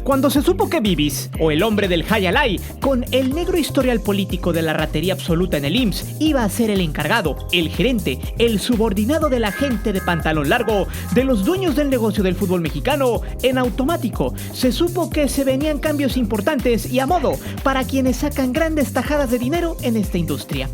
Cuando se supo que Vivis, o el hombre del Hayalay, con el negro historial político de la ratería absoluta en el IMSS, iba a ser el encargado, el gerente, el subordinado de la gente de pantalón largo, de los dueños del negocio del fútbol mexicano, en automático se supo que se venían cambios importantes y a modo para quienes sacan grandes tajadas de dinero en esta industria.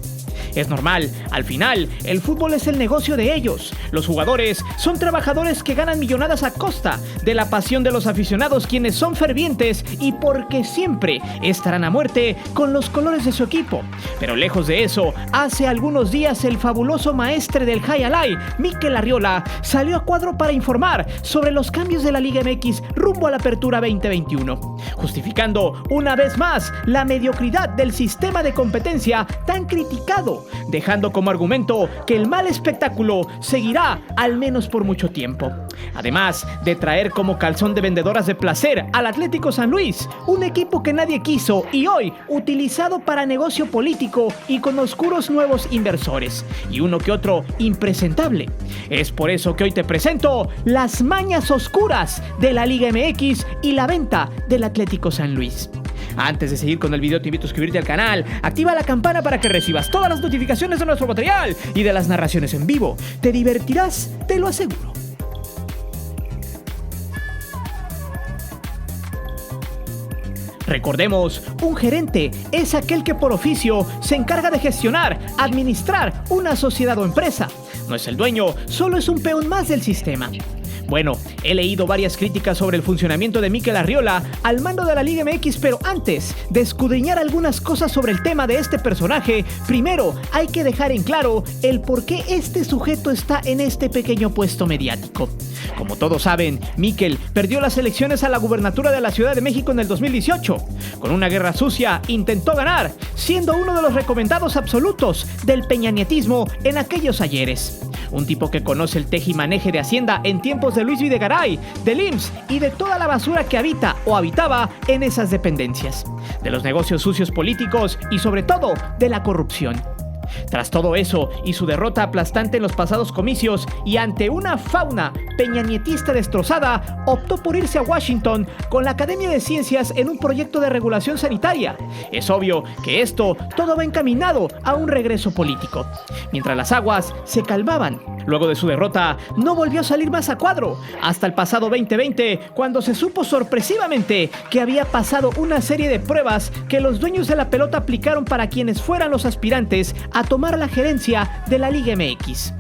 Es normal, al final, el fútbol es el negocio de ellos. Los jugadores son trabajadores que ganan millonadas a costa de la pasión de los aficionados, quienes son fervientes y porque siempre estarán a muerte con los colores de su equipo. Pero lejos de eso, hace algunos días el fabuloso maestre del Hayalay, Mikel Arriola, salió a cuadro para informar sobre los cambios de la Liga MX rumbo a la Apertura 2021, justificando una vez más la mediocridad del sistema de competencia tan criticado, dejando como argumento que el mal espectáculo seguirá al menos por mucho tiempo. Además de traer como calzón de vendedoras de placer al Atlético San Luis, un equipo que nadie quiso y hoy utilizado para negocio político y con oscuros nuevos inversores, y uno que otro impresentable. Es por eso que hoy te presento las mañas oscuras de la Liga MX y la venta del Atlético San Luis. Antes de seguir con el video, te invito a suscribirte al canal, activa la campana para que recibas todas las notificaciones de nuestro material y de las narraciones en vivo. Te divertirás, te lo aseguro. Recordemos, un gerente es aquel que por oficio se encarga de gestionar, administrar una sociedad o empresa. No es el dueño, solo es un peón más del sistema. Bueno, he leído varias críticas sobre el funcionamiento de Mikel Arriola al mando de la Liga MX, pero antes de escudriñar algunas cosas sobre el tema de este personaje, primero hay que dejar en claro el por qué este sujeto está en este pequeño puesto mediático. Como todos saben, Mikel perdió las elecciones a la gubernatura de la Ciudad de México en el 2018. Con una guerra sucia intentó ganar, siendo uno de los recomendados absolutos del peñanietismo en aquellos ayeres. Un tipo que conoce el tejimaneje de Hacienda en tiempos de Luis Videgaray, del IMSS y de toda la basura que habita o habitaba en esas dependencias, de los negocios sucios políticos y sobre todo de la corrupción. Tras todo eso y su derrota aplastante en los pasados comicios y ante una fauna peñanietista destrozada, optó por irse a Washington con la Academia de Ciencias en un proyecto de regulación sanitaria. Es obvio que esto todo va encaminado a un regreso político. Mientras las aguas se calmaban, luego de su derrota, no volvió a salir más a cuadro, hasta el pasado 2020, cuando se supo sorpresivamente que había pasado una serie de pruebas que los dueños de la pelota aplicaron para quienes fueran los aspirantes a tomar la gerencia de la Liga MX.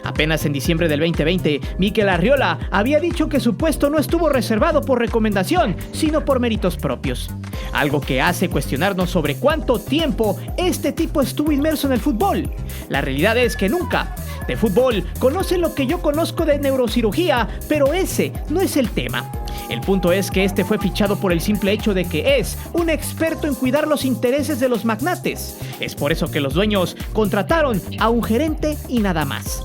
Apenas en diciembre del 2020, Mikel Arriola había dicho que su puesto no estuvo reservado por recomendación, sino por méritos propios. Algo que hace cuestionarnos sobre cuánto tiempo este tipo estuvo inmerso en el fútbol. La realidad es que nunca. De fútbol conoce lo que yo conozco de neurocirugía, pero ese no es el tema. El punto es que este fue fichado por el simple hecho de que es un experto en cuidar los intereses de los magnates. Es por eso que los dueños contrataron a un gerente y nada más.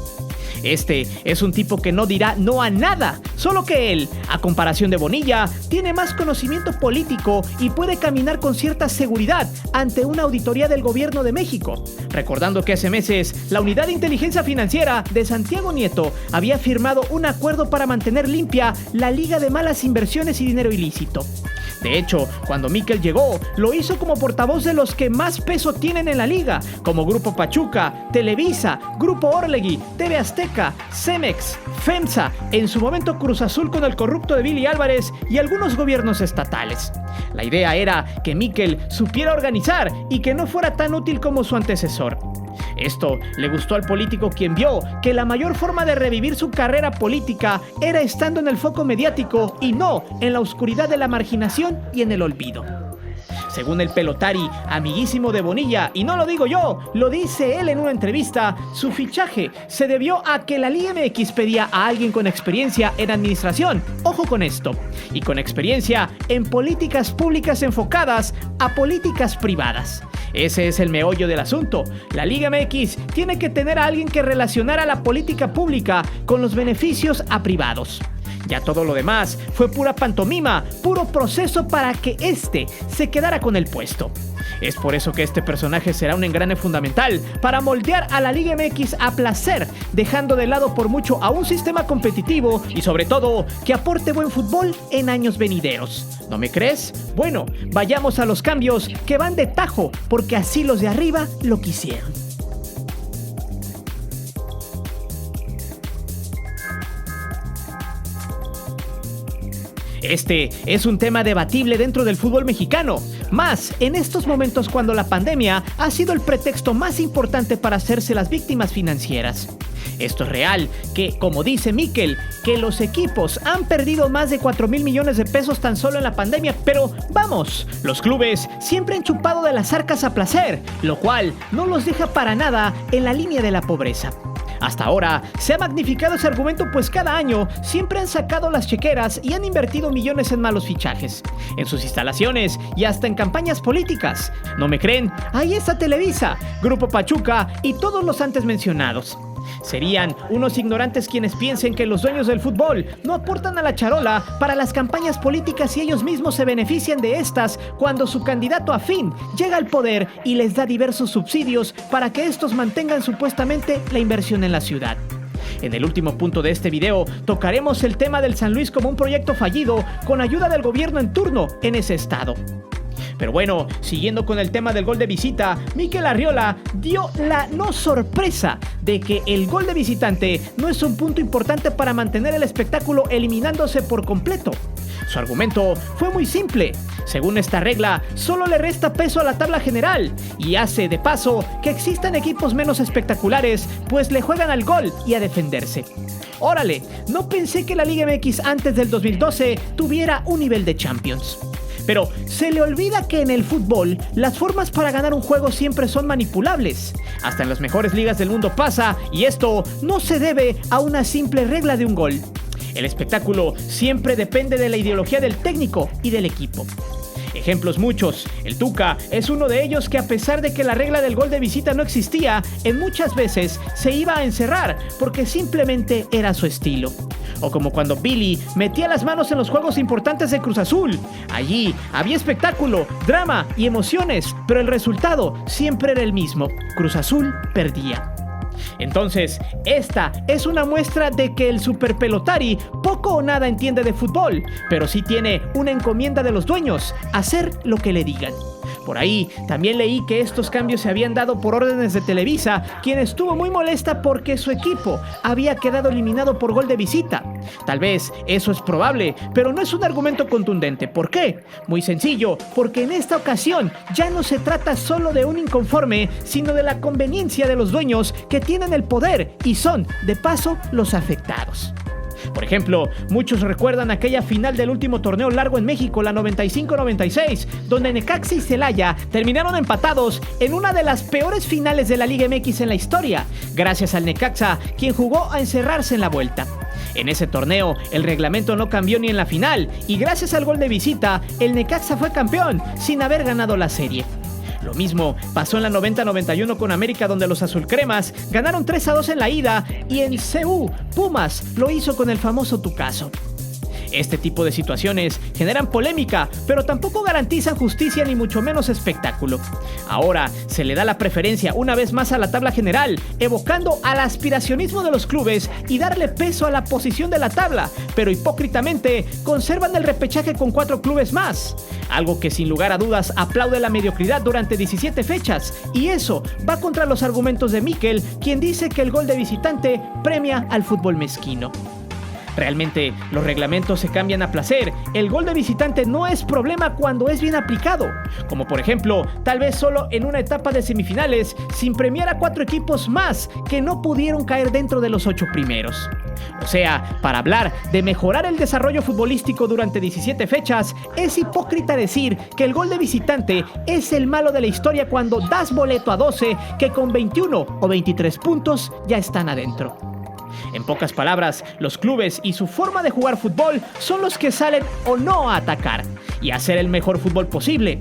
Este es un tipo que no dirá no a nada, solo que él, a comparación de Bonilla, tiene más conocimiento político y puede caminar con cierta seguridad ante una auditoría del gobierno de México. Recordando que hace meses, la Unidad de Inteligencia Financiera de Santiago Nieto había firmado un acuerdo para mantener limpia la Liga de Malas Inversiones y Dinero Ilícito. De hecho, cuando Mikel llegó, lo hizo como portavoz de los que más peso tienen en la liga, como Grupo Pachuca, Televisa, Grupo Orlegui, TV Azteca, Cemex, FEMSA, en su momento Cruz Azul con el corrupto de Billy Álvarez y algunos gobiernos estatales. La idea era que Mikel supiera organizar y que no fuera tan útil como su antecesor. Esto le gustó al político, quien vio que la mayor forma de revivir su carrera política era estando en el foco mediático y no en la oscuridad de la marginación y en el olvido. Según el pelotari, amiguísimo de Bonilla, y no lo digo yo, lo dice él en una entrevista, su fichaje se debió a que la Liga MX pedía a alguien con experiencia en administración, ojo con esto, y con experiencia en políticas públicas enfocadas a políticas privadas. Ese es el meollo del asunto. La Liga MX tiene que tener a alguien que relacionara la política pública con los beneficios a privados. Ya todo lo demás fue pura pantomima, puro proceso para que se quedara con el puesto. Es por eso que este personaje será un engrane fundamental para moldear a la Liga MX a placer, dejando de lado por mucho a un sistema competitivo y sobre todo que aporte buen fútbol en años venideros. ¿No me crees? Bueno, vayamos a los cambios que van de tajo, porque así los de arriba lo quisieron. Este es un tema debatible dentro del fútbol mexicano, más en estos momentos cuando la pandemia ha sido el pretexto más importante para hacerse las víctimas financieras. Esto es real, que como dice Mikel, que los equipos han perdido más de 4,000 millones de pesos tan solo en la pandemia, pero vamos, los clubes siempre han chupado de las arcas a placer, lo cual no los deja para nada en la línea de la pobreza. Hasta ahora se ha magnificado ese argumento, pues cada año siempre han sacado las chequeras y han invertido millones en malos fichajes, en sus instalaciones y hasta en campañas políticas. ¿No me creen? Ahí está Televisa, Grupo Pachuca y todos los antes mencionados. Serían unos ignorantes quienes piensen que los dueños del fútbol no aportan a la charola para las campañas políticas y ellos mismos se benefician de estas cuando su candidato afín llega al poder y les da diversos subsidios para que estos mantengan supuestamente la inversión en la ciudad. En el último punto de este video tocaremos el tema del San Luis como un proyecto fallido con ayuda del gobierno en turno en ese estado. Pero bueno, siguiendo con el tema del gol de visita, Mikel Arriola dio la no sorpresa de que el gol de visitante no es un punto importante para mantener el espectáculo eliminándose por completo. Su argumento fue muy simple. Según esta regla, solo le resta peso a la tabla general y hace de paso que existan equipos menos espectaculares, pues le juegan al gol y a defenderse. Órale, no pensé que la Liga MX antes del 2012 tuviera un nivel de Champions. Pero se le olvida que en el fútbol las formas para ganar un juego siempre son manipulables. Hasta en las mejores ligas del mundo pasa, y esto no se debe a una simple regla de un gol. El espectáculo siempre depende de la ideología del técnico y del equipo. Ejemplos muchos. El Tuca es uno de ellos que, a pesar de que la regla del gol de visita no existía, en muchas veces se iba a encerrar porque simplemente era su estilo. O como cuando Billy metía las manos en los juegos importantes de Cruz Azul. Allí había espectáculo, drama y emociones, pero el resultado siempre era el mismo. Cruz Azul perdía. Entonces, esta es una muestra de que el superpelotari poco o nada entiende de fútbol, pero sí tiene una encomienda de los dueños, hacer lo que le digan. Por ahí también leí que estos cambios se habían dado por órdenes de Televisa, quien estuvo muy molesta porque su equipo había quedado eliminado por gol de visita. Tal vez eso es probable, pero no es un argumento contundente. ¿Por qué? Muy sencillo, porque en esta ocasión ya no se trata solo de un inconforme, sino de la conveniencia de los dueños que tienen el poder y son, de paso, los afectados. Por ejemplo, muchos recuerdan aquella final del último torneo largo en México, la 95-96, donde Necaxa y Celaya terminaron empatados en una de las peores finales de la Liga MX en la historia, gracias al Necaxa, quien jugó a encerrarse en la vuelta. En ese torneo, el reglamento no cambió ni en la final, y gracias al gol de visita, el Necaxa fue campeón, sin haber ganado la serie. Lo mismo pasó en la 90-91 con América, donde los azulcremas ganaron 3-2 en la ida, y en CU, Pumas lo hizo con el famoso Tucazo. Este tipo de situaciones generan polémica, pero tampoco garantizan justicia ni mucho menos espectáculo. Ahora se le da la preferencia una vez más a la tabla general, evocando al aspiracionismo de los clubes y darle peso a la posición de la tabla, pero hipócritamente conservan el repechaje con 4 clubes más. Algo que sin lugar a dudas aplaude la mediocridad durante 17 fechas, y eso va contra los argumentos de Mikel, quien dice que el gol de visitante premia al fútbol mezquino. Realmente, los reglamentos se cambian a placer. El gol de visitante no es problema cuando es bien aplicado. Como por ejemplo, tal vez solo en una etapa de semifinales, sin premiar a 4 equipos más que no pudieron caer dentro de los 8 primeros. O sea, para hablar de mejorar el desarrollo futbolístico durante 17 fechas, es hipócrita decir que el gol de visitante es el malo de la historia cuando das boleto a 12 que con 21 o 23 puntos ya están adentro. En pocas palabras, los clubes y su forma de jugar fútbol son los que salen o no a atacar y a hacer el mejor fútbol posible.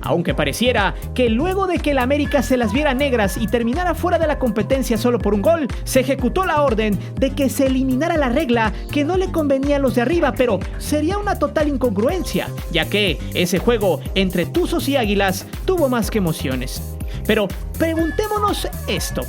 Aunque pareciera que luego de que el América se las viera negras y terminara fuera de la competencia solo por un gol, se ejecutó la orden de que se eliminara la regla que no le convenía a los de arriba, pero sería una total incongruencia, ya que ese juego entre Tuzos y Águilas tuvo más que emociones. Pero preguntémonos esto: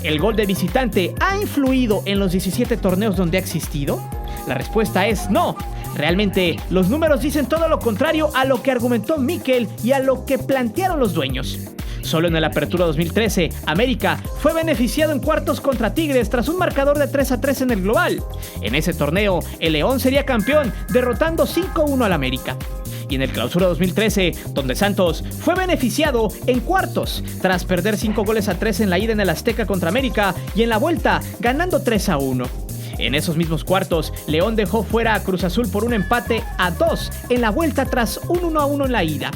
¿el gol de visitante ha influido en los 17 torneos donde ha existido? La respuesta es no. Realmente, los números dicen todo lo contrario a lo que argumentó Mikel y a lo que plantearon los dueños. Solo en el Apertura 2013, América fue beneficiado en cuartos contra Tigres tras un marcador de 3-3 en el global. En ese torneo, el León sería campeón, derrotando 5-1 al América. Y en el Clausura 2013, donde Santos fue beneficiado en cuartos, tras perder 5-3 en la ida en el Azteca contra América y en la vuelta ganando 3-1. En esos mismos cuartos, León dejó fuera a Cruz Azul por un empate a 2 en la vuelta tras un 1-1 en la ida.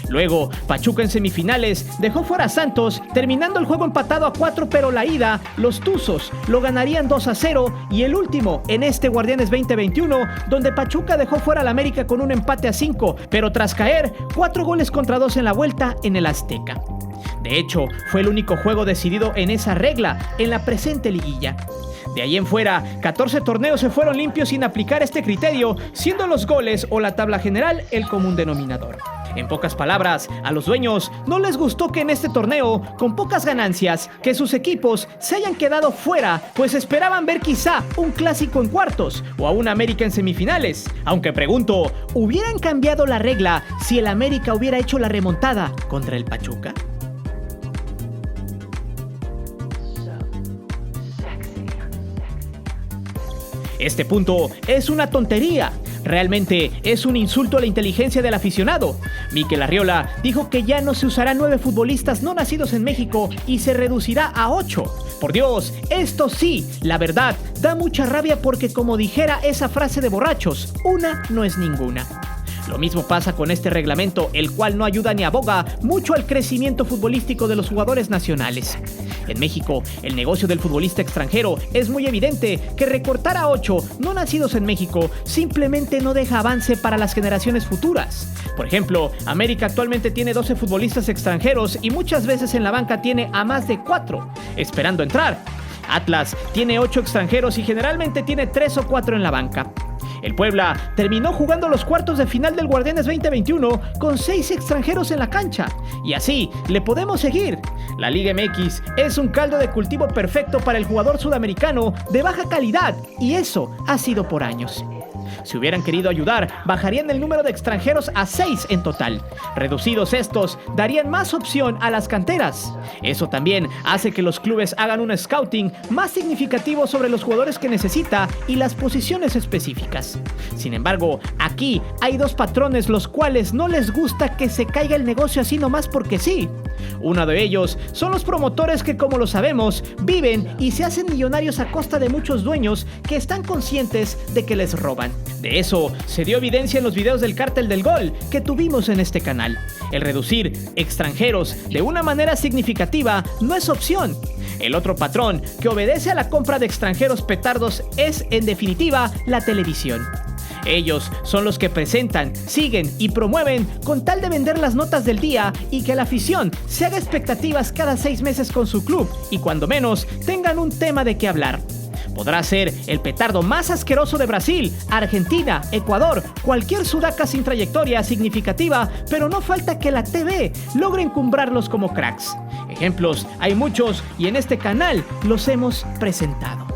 Luego, Pachuca en semifinales dejó fuera a Santos, terminando el juego empatado a 4, pero la ida, los Tuzos lo ganarían 2-0, y el último en este Guardianes 2021, donde Pachuca dejó fuera al América con un empate a 5, pero tras caer 4-2 en la vuelta en el Azteca. De hecho, fue el único juego decidido en esa regla en la presente liguilla. De ahí en fuera, 14 torneos se fueron limpios sin aplicar este criterio, siendo los goles o la tabla general el común denominador. En pocas palabras, a los dueños no les gustó que en este torneo, con pocas ganancias, que sus equipos se hayan quedado fuera, pues esperaban ver quizá un clásico en cuartos o a un América en semifinales. Aunque pregunto, ¿hubieran cambiado la regla si el América hubiera hecho la remontada contra el Pachuca? Este punto es una tontería. Realmente es un insulto a la inteligencia del aficionado. Mikel Arriola dijo que ya no se usará 9 futbolistas no nacidos en México y se reducirá a 8. Por Dios, esto sí, la verdad, da mucha rabia porque, como dijera esa frase de borrachos, una no es ninguna. Lo mismo pasa con este reglamento, el cual no ayuda ni aboga mucho al crecimiento futbolístico de los jugadores nacionales. En México, el negocio del futbolista extranjero es muy evidente que recortar a 8 no nacidos en México simplemente no deja avance para las generaciones futuras. Por ejemplo, América actualmente tiene 12 futbolistas extranjeros y muchas veces en la banca tiene a más de 4, esperando entrar. Atlas tiene 8 extranjeros y generalmente tiene 3 o 4 en la banca. El Puebla terminó jugando los cuartos de final del Guardianes 2021 con 6 extranjeros en la cancha. Y así le podemos seguir. La Liga MX es un caldo de cultivo perfecto para el jugador sudamericano de baja calidad, y eso ha sido por años. Si hubieran querido ayudar, bajarían el número de extranjeros a 6 en total. Reducidos estos, darían más opción a las canteras. Eso también hace que los clubes hagan un scouting más significativo sobre los jugadores que necesita y las posiciones específicas. Sin embargo, aquí hay dos patrones los cuales no les gusta que se caiga el negocio así nomás porque sí. Uno de ellos son los promotores que, como lo sabemos, viven y se hacen millonarios a costa de muchos dueños que están conscientes de que les roban. De eso se dio evidencia en los videos del Cártel del Gol que tuvimos en este canal. El reducir extranjeros de una manera significativa no es opción. El otro patrón que obedece a la compra de extranjeros petardos es, en definitiva, la televisión. Ellos son los que presentan, siguen y promueven con tal de vender las notas del día y que la afición se haga expectativas cada 6 meses con su club y cuando menos tengan un tema de qué hablar. Podrá ser el petardo más asqueroso de Brasil, Argentina, Ecuador, cualquier sudaca sin trayectoria significativa, pero no falta que la TV logre encumbrarlos como cracks. Ejemplos hay muchos y en este canal los hemos presentado.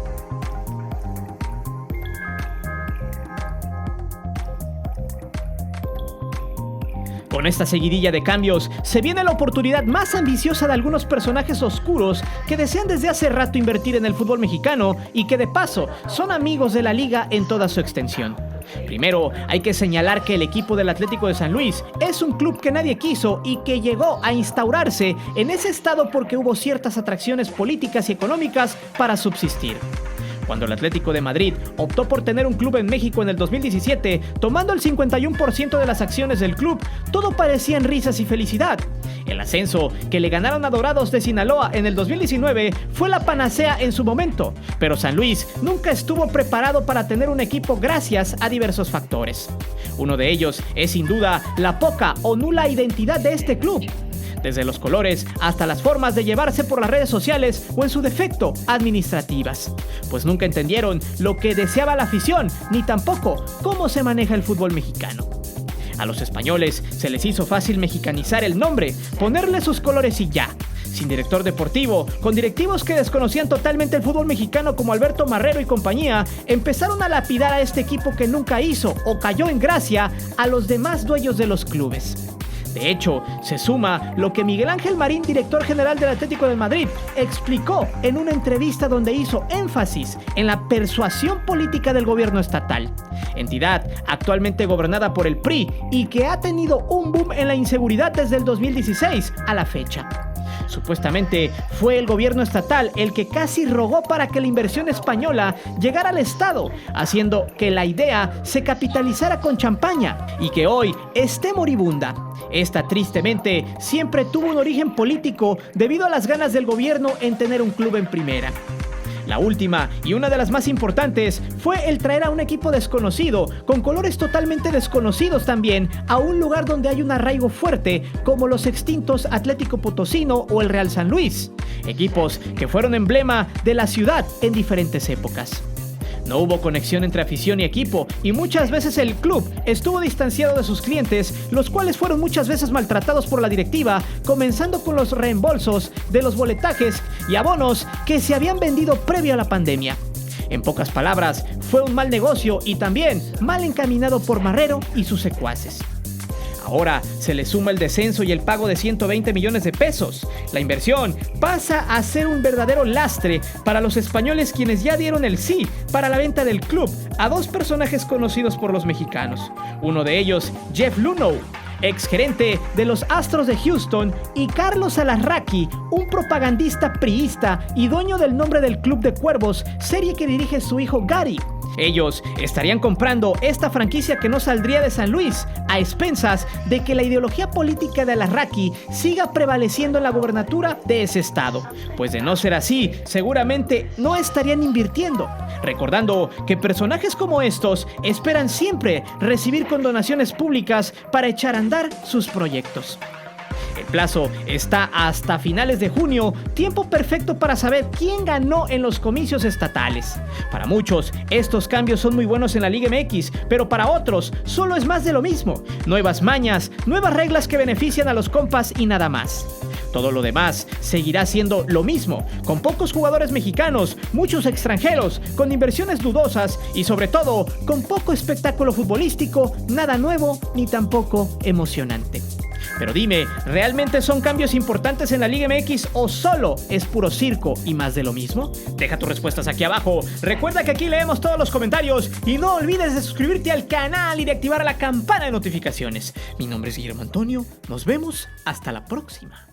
Con esta seguidilla de cambios, se viene la oportunidad más ambiciosa de algunos personajes oscuros que desean desde hace rato invertir en el fútbol mexicano y que de paso son amigos de la liga en toda su extensión. Primero, hay que señalar que el equipo del Atlético de San Luis es un club que nadie quiso y que llegó a instaurarse en ese estado porque hubo ciertas atracciones políticas y económicas para subsistir. Cuando el Atlético de Madrid optó por tener un club en México en el 2017, tomando el 51% de las acciones del club, todo parecían risas y felicidad. El ascenso que le ganaron a Dorados de Sinaloa en el 2019 fue la panacea en su momento, pero San Luis nunca estuvo preparado para tener un equipo gracias a diversos factores. Uno de ellos es sin duda la poca o nula identidad de este club, desde los colores hasta las formas de llevarse por las redes sociales o en su defecto administrativas, pues nunca entendieron lo que deseaba la afición ni tampoco cómo se maneja el fútbol mexicano. A los españoles se les hizo fácil mexicanizar el nombre, ponerle sus colores y ya. Sin director deportivo, con directivos que desconocían totalmente el fútbol mexicano como Alberto Marrero y compañía, empezaron a lapidar a este equipo que nunca hizo o cayó en gracia a los demás dueños de los clubes. De hecho, se suma lo que Miguel Ángel Marín, director general del Atlético de Madrid, explicó en una entrevista donde hizo énfasis en la persuasión política del gobierno estatal, entidad actualmente gobernada por el PRI y que ha tenido un boom en la inseguridad desde el 2016 a la fecha. Supuestamente fue el gobierno estatal el que casi rogó para que la inversión española llegara al estado, haciendo que la idea se capitalizara con champaña y que hoy esté moribunda. Esta tristemente siempre tuvo un origen político debido a las ganas del gobierno en tener un club en primera. La última y una de las más importantes fue el traer a un equipo desconocido, con colores totalmente desconocidos también, a un lugar donde hay un arraigo fuerte como los extintos Atlético Potosino o el Real San Luis, equipos que fueron emblema de la ciudad en diferentes épocas. No hubo conexión entre afición y equipo y muchas veces el club estuvo distanciado de sus clientes, los cuales fueron muchas veces maltratados por la directiva, comenzando con los reembolsos de los boletajes y abonos que se habían vendido previo a la pandemia. En pocas palabras, fue un mal negocio y también mal encaminado por Marrero y sus secuaces. Ahora se le suma el descenso y el pago de 120 millones de pesos. La inversión pasa a ser un verdadero lastre para los españoles, quienes ya dieron el sí para la venta del club a dos personajes conocidos por los mexicanos. Uno de ellos, Jeff Luhnow, exgerente de los Astros de Houston, y Carlos Alarraqui, un propagandista priista y dueño del nombre del Club de Cuervos, serie que dirige su hijo Gary. Ellos estarían comprando esta franquicia que no saldría de San Luis, a expensas de que la ideología política de Alarraqui siga prevaleciendo en la gobernatura de ese estado, pues de no ser así, seguramente no estarían invirtiendo. Recordando que personajes como estos esperan siempre recibir condonaciones públicas para echar a andar sus proyectos. El plazo está hasta finales de junio, tiempo perfecto para saber quién ganó en los comicios estatales. Para muchos, estos cambios son muy buenos en la Liga MX, pero para otros, solo es más de lo mismo. Nuevas mañas, nuevas reglas que benefician a los compas y nada más. Todo lo demás seguirá siendo lo mismo, con pocos jugadores mexicanos, muchos extranjeros, con inversiones dudosas y sobre todo, con poco espectáculo futbolístico, nada nuevo ni tampoco emocionante. Pero dime, ¿realmente son cambios importantes en la Liga MX o solo es puro circo y más de lo mismo? Deja tus respuestas aquí abajo. Recuerda que aquí leemos todos los comentarios y no olvides de suscribirte al canal y de activar la campana de notificaciones. Mi nombre es Guillermo Antonio. Nos vemos hasta la próxima.